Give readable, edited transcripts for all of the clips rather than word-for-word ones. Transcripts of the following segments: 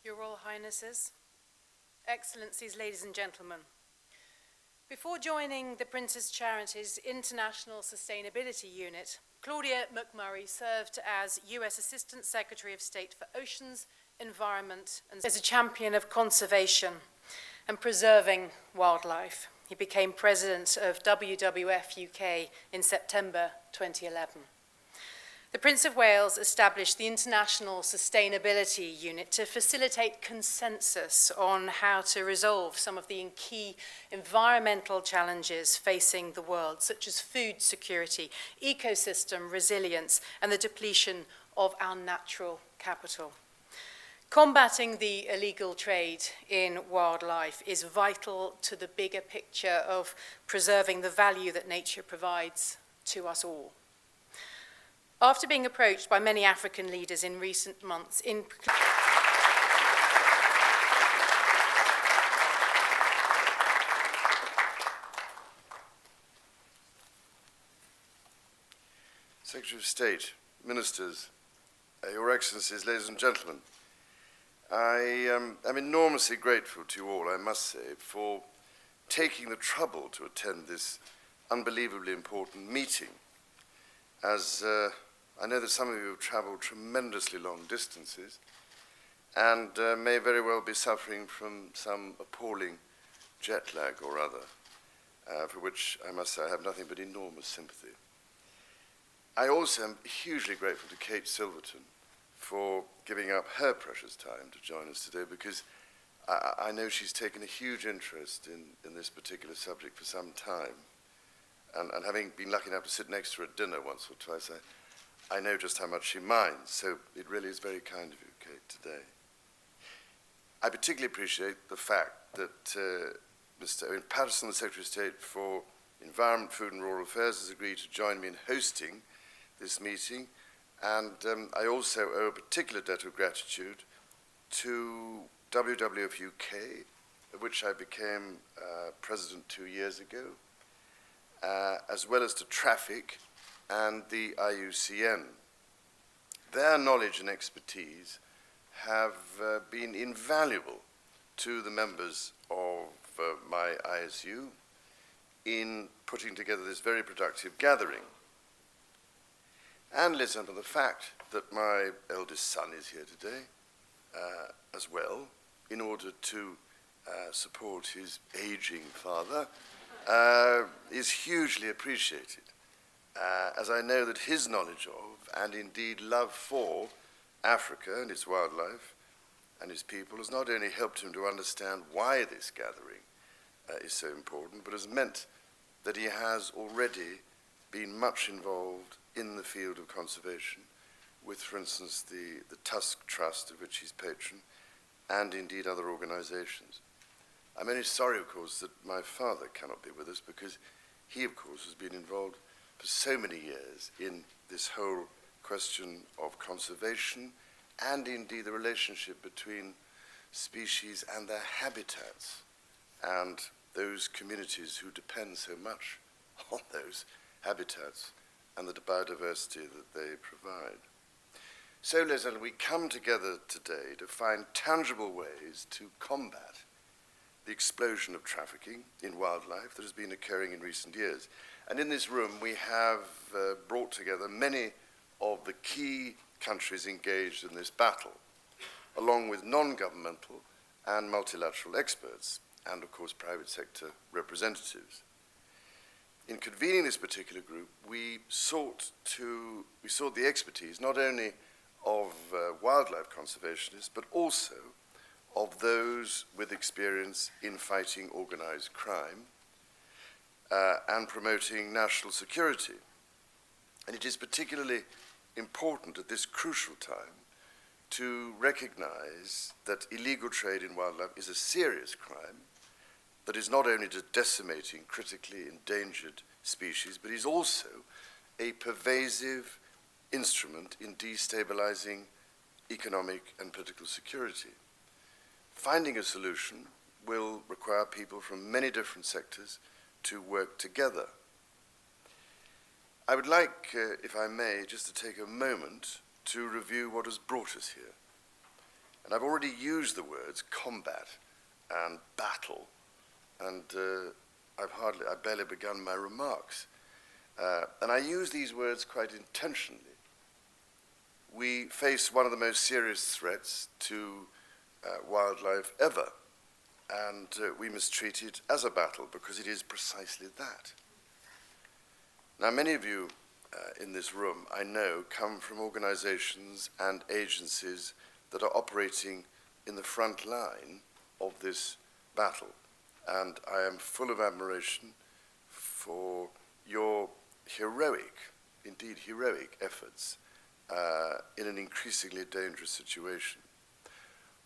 Your Royal Highnesses, Excellencies, ladies and gentlemen. Before joining the Prince's Charities International Sustainability Unit, Claudia McMurray served as US Assistant Secretary of State for Oceans, Environment, and as a champion of conservation and preserving wildlife. He became president of WWF UK in September 2011. The Prince of Wales established the International Sustainability Unit to facilitate consensus on how to resolve some of the key environmental challenges facing the world, such as food security, ecosystem resilience, and the depletion of our natural capital. Combating the illegal trade in wildlife is vital to the bigger picture of preserving the value that nature provides to us all. After being approached by many African leaders in recent months, Secretary of State, Ministers, Your Excellencies, ladies and gentlemen, I am enormously grateful to you all, I must say, for taking the trouble to attend this unbelievably important meeting, as I know that some of you have traveled tremendously long distances and may very well be suffering from some appalling jet lag or other, for which I must say I have nothing but enormous sympathy. I also am hugely grateful to Kate Silverton for giving up her precious time to join us today, because I know she's taken a huge interest in this particular subject for some time. And having been lucky enough to sit next to her at dinner once or twice, I know just how much she minds. So it really is very kind of you, Kate, today. I particularly appreciate the fact that Mr. Owen Paterson, the Secretary of State for Environment, Food and Rural Affairs, has agreed to join me in hosting this meeting. And I also owe a particular debt of gratitude to WWF UK, of which I became president 2 years ago, as well as to Traffic and the IUCN. Their knowledge and expertise have been invaluable to the members of my ISU in putting together this very productive gathering. And listen to the fact that my eldest son is here today as well, in order to support his aging father, is hugely appreciated, as I know that his knowledge of, and indeed love for, Africa and its wildlife and its people has not only helped him to understand why this gathering is so important, but has meant that he has already been much involved in the field of conservation with, for instance, the Tusk Trust, of which he's patron, and indeed other organizations. I'm only sorry, of course, that my father cannot be with us, because he, of course, has been involved for so many years in this whole question of conservation and indeed the relationship between species and their habitats and those communities who depend so much on those habitats and the biodiversity that they provide. So, ladies and gentlemen, we come together today to find tangible ways to combat the explosion of trafficking in wildlife that has been occurring in recent years. And in this room, we have brought together many of the key countries engaged in this battle, along with non-governmental and multilateral experts, and of course private sector representatives. In convening this particular group, we sought the expertise not only of wildlife conservationists, but also of those with experience in fighting organized crime and promoting national security. And it is particularly important at this crucial time to recognize that illegal trade in wildlife is a serious crime that is not only decimating critically endangered species, but is also a pervasive instrument in destabilizing economic and political security. Finding a solution will require people from many different sectors to work together. I would like, if I may, just to take a moment to review what has brought us here. And I've already used the words combat and battle, and I've barely begun my remarks. And I use these words quite intentionally. We face one of the most serious threats to wildlife ever, and we must treat it as a battle because it is precisely that. Now, many of you in this room, I know, come from organizations and agencies that are operating in the front line of this battle, and I am full of admiration for your heroic, indeed heroic efforts in an increasingly dangerous situation.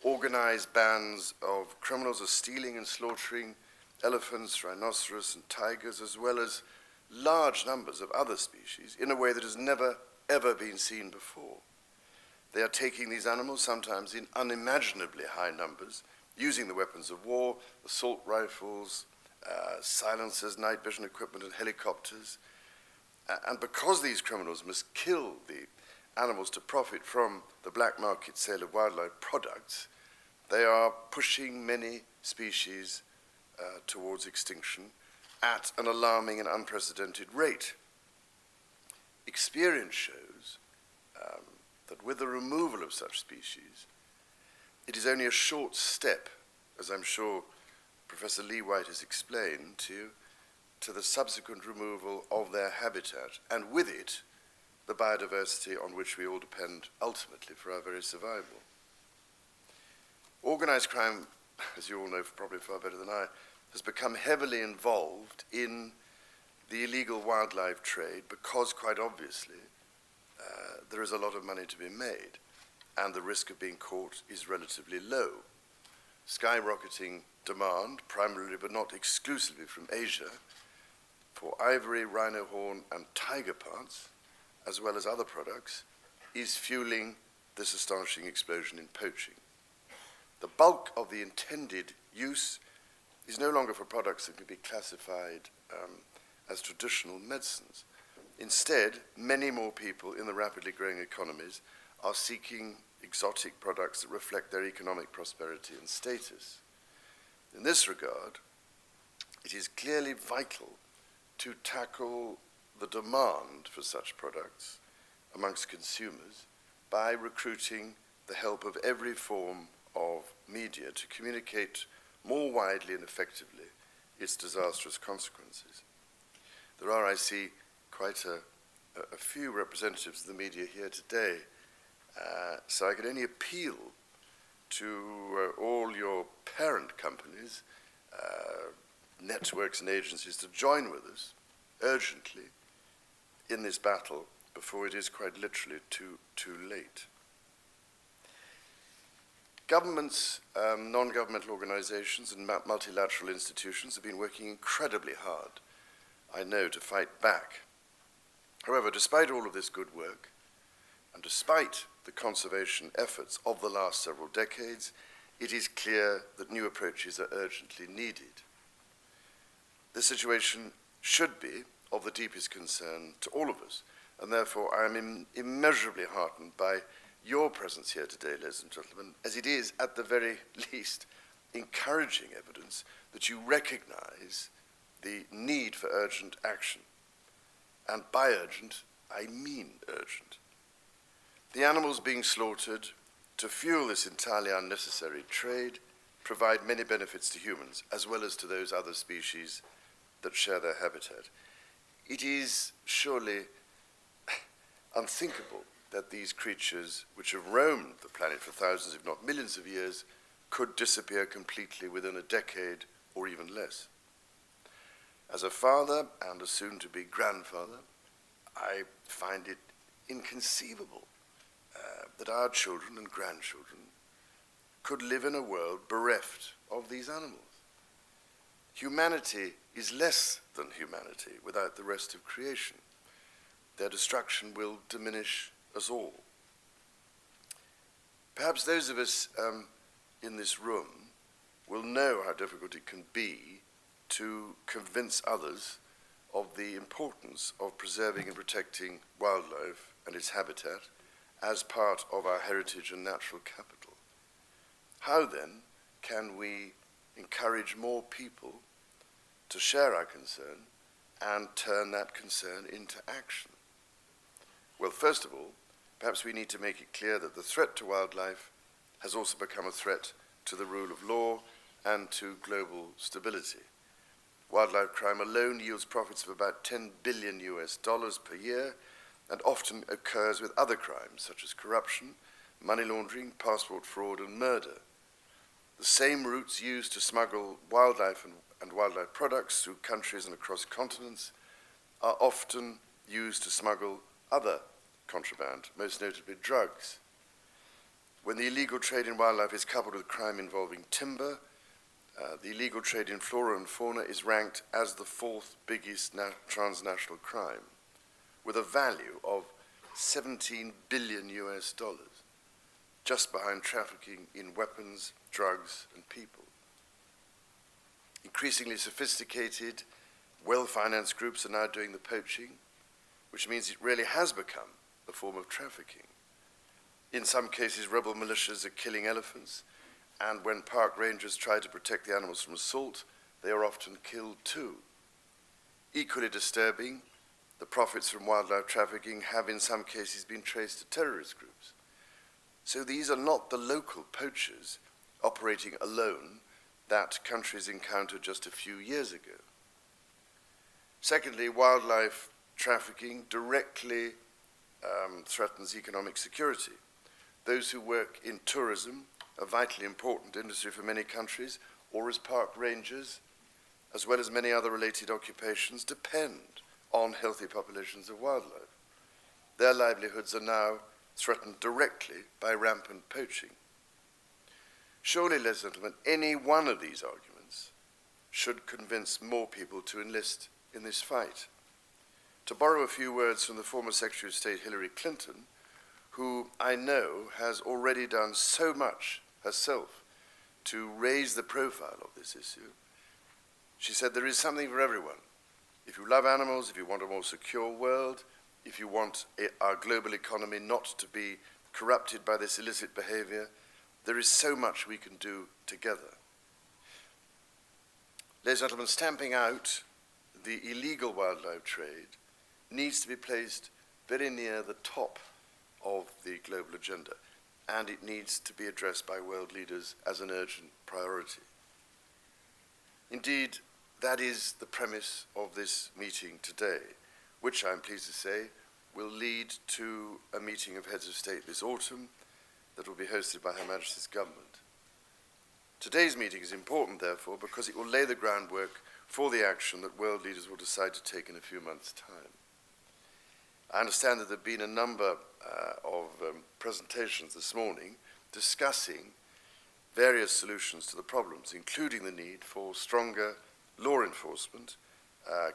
Organized bands of criminals are stealing and slaughtering elephants, rhinoceros, and tigers, as well as large numbers of other species in a way that has never, ever been seen before. They are taking these animals, sometimes in unimaginably high numbers, using the weapons of war, assault rifles, silencers, night vision equipment, and helicopters. And because these criminals must kill the animals to profit from the black market sale of wildlife products, they are pushing many species towards extinction at an alarming and unprecedented rate. Experience shows that with the removal of such species, it is only a short step, as I'm sure Professor Lee White has explained to you, to the subsequent removal of their habitat, and with it, the biodiversity on which we all depend ultimately for our very survival. Organized crime, as you all know probably far better than I, has become heavily involved in the illegal wildlife trade because, quite obviously, there is a lot of money to be made, and the risk of being caught is relatively low. Skyrocketing demand, primarily but not exclusively from Asia, for ivory, rhino horn, and tiger parts, as well as other products, is fueling this astonishing explosion in poaching. The bulk of the intended use is no longer for products that can be classified as traditional medicines. Instead, many more people in the rapidly growing economies are seeking exotic products that reflect their economic prosperity and status. In this regard, it is clearly vital to tackle the demand for such products amongst consumers by recruiting the help of every form of media to communicate more widely and effectively its disastrous consequences. There are, I see, quite a few representatives of the media here today, so I could only appeal to all your parent companies, networks and agencies to join with us urgently in this battle before it is quite literally too late. Governments, non-governmental organizations, and multilateral institutions have been working incredibly hard, I know, to fight back. However, despite all of this good work, and despite the conservation efforts of the last several decades, it is clear that new approaches are urgently needed. This situation should be of the deepest concern to all of us, and therefore I am immeasurably heartened by your presence here today, ladies and gentlemen, as it is, at the very least, encouraging evidence that you recognize the need for urgent action. And by urgent, I mean urgent. The animals being slaughtered to fuel this entirely unnecessary trade provide many benefits to humans, as well as to those other species that share their habitat. It is surely unthinkable that these creatures, which have roamed the planet for thousands, if not millions of years, could disappear completely within a decade or even less. As a father and a soon-to-be grandfather, I find it inconceivable that our children and grandchildren could live in a world bereft of these animals. Humanity is less than humanity without the rest of creation. Their destruction will diminish us all. Perhaps those of us in this room will know how difficult it can be to convince others of the importance of preserving and protecting wildlife and its habitat as part of our heritage and natural capital. How then can we encourage more people to share our concern and turn that concern into action? Well, first of all, perhaps we need to make it clear that the threat to wildlife has also become a threat to the rule of law and to global stability. Wildlife crime alone yields profits of about $10 billion per year and often occurs with other crimes such as corruption, money laundering, passport fraud, and murder. The same routes used to smuggle wildlife and wildlife products through countries and across continents are often used to smuggle other contraband, most notably drugs. When the illegal trade in wildlife is coupled with crime involving timber, the illegal trade in flora and fauna is ranked as the fourth biggest transnational crime, with a value of $17 billion, just behind trafficking in weapons, drugs, and people. Increasingly sophisticated, well-financed groups are now doing the poaching, which means it really has become a form of trafficking. In some cases, rebel militias are killing elephants, and when park rangers try to protect the animals from assault, they are often killed too. Equally disturbing, the profits from wildlife trafficking have in some cases been traced to terrorist groups. So these are not the local poachers operating alone that countries encountered just a few years ago. Secondly, wildlife trafficking directly threatens economic security. Those who work in tourism, a vitally important industry for many countries, or as park rangers, as well as many other related occupations, depend on healthy populations of wildlife. Their livelihoods are now threatened directly by rampant poaching. Surely, ladies and gentlemen, any one of these arguments should convince more people to enlist in this fight. To borrow a few words from the former Secretary of State Hillary Clinton, who I know has already done so much herself to raise the profile of this issue, she said, "There is something for everyone. If you love animals, if you want a more secure world, if you want our global economy not to be corrupted by this illicit behavior, there is so much we can do together." Ladies and gentlemen, stamping out the illegal wildlife trade needs to be placed very near the top of the global agenda, and it needs to be addressed by world leaders as an urgent priority. Indeed, that is the premise of this meeting today, which I'm pleased to say will lead to a meeting of heads of state this autumn that will be hosted by Her Majesty's government. Today's meeting is important, therefore, because it will lay the groundwork for the action that world leaders will decide to take in a few months' time. I understand that there have been a number of presentations this morning discussing various solutions to the problems, including the need for stronger law enforcement,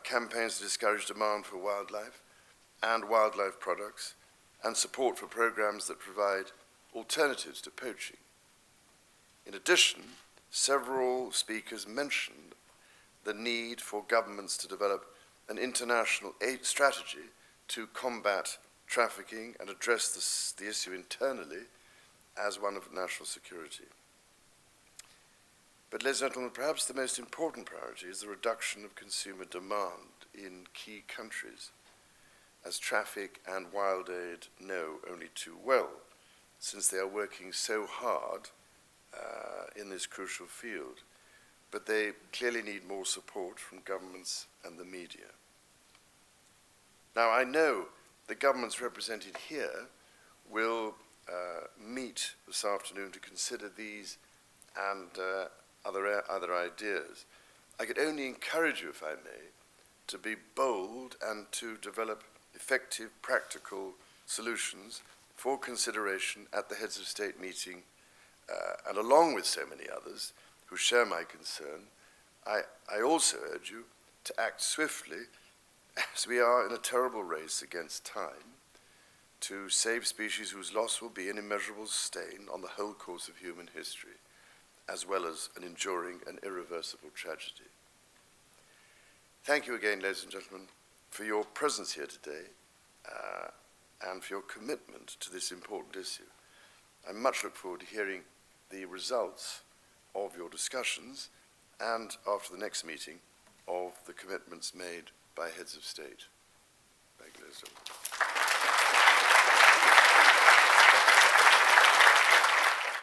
campaigns to discourage demand for wildlife and wildlife products, and support for programs that provide alternatives to poaching. In addition, several speakers mentioned the need for governments to develop an international aid strategy to combat trafficking and address the issue internally as one of national security. But, ladies and gentlemen, perhaps the most important priority is the reduction of consumer demand in key countries, as traffic and Wild Aid know only too well, since they are working so hard in this crucial field. But they clearly need more support from governments and the media. Now, I know the governments represented here will meet this afternoon to consider these and other ideas. I could only encourage you, if I may, to be bold and to develop effective, practical solutions for consideration at the Heads of State meeting, and along with so many others who share my concern, I also urge you to act swiftly, as we are in a terrible race against time, to save species whose loss will be an immeasurable stain on the whole course of human history, as well as an enduring and irreversible tragedy. Thank you again, ladies and gentlemen, for your presence here today and for your commitment to this important issue. I much look forward to hearing the results of your discussions and, after the next meeting, of the commitments made by heads of state. Thank you, Lord.